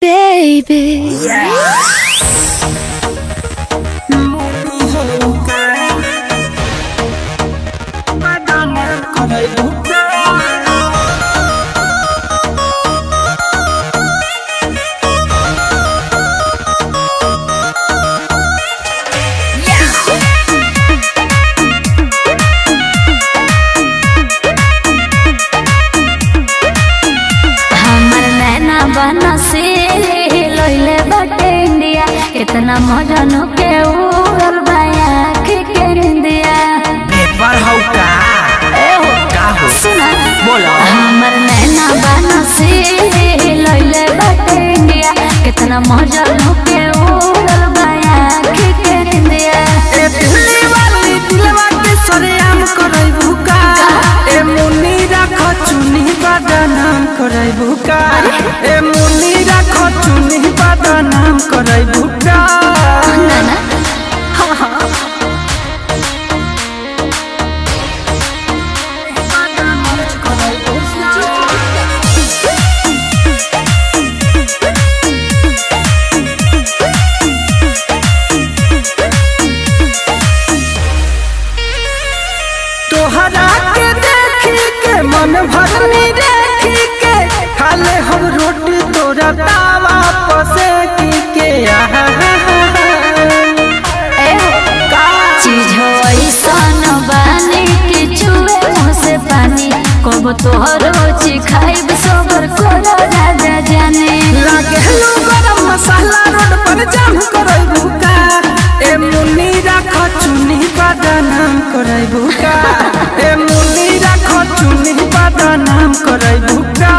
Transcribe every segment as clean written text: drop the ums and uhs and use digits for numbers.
baby. बना से लइले बाटे इंडिया कितना मजन के उड़ल बाया के इंडिया पेपर हो का हो सुना बोलो हमर नैना बना से लइले बाटे इंडिया कितना मजन के उड़ल बाया के इंडिया ए दिल्ली वाली दिलवा के सरेआम करई भूका ए मुन्नी राख चुनी बदनाम करई भूका ए मुन्नी राख चुनी बदनाम करई भूका ना तोहरा के देखी के मन भरनी देखी के खाले हम रोटी तोरा तावा पसे के आहा चीज हो ऐसन बानी कि चुए मुँह से पानी कब तोहर होची खाइब सोबर कोनो राजा जाने लागे लो गरम मसाला रोड पर जाम करई भूका ए मुन्नी राख चुनी बदनाम करई भूका ए मुन्नी राख चुनी बदनाम करई भूका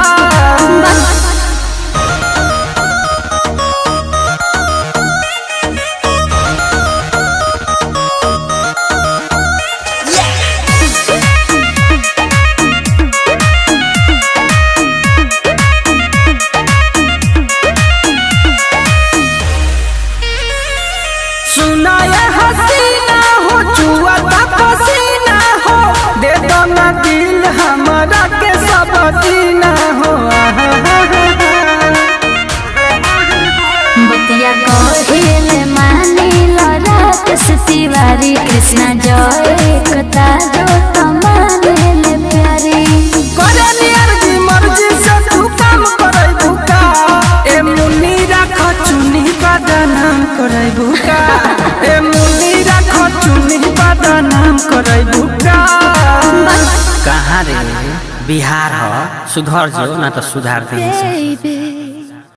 सुना ये हसीना हो जुआ पसीना हो दे दो ना दिल हमारा के सब दीना हो बतिया कहिले मानिल रात से तिवारी कृष्णा जय कता जो तमानेल प्यारी करे नियर की मर्जी से तू काम करई भूका ए मुन्नी राख चुनी बदनाम करई भूका ए मुन्नी राख चुनी बदनाम करई भूका कहाँ रे बिहार हो सुधर जो ना तो सुधार दे baby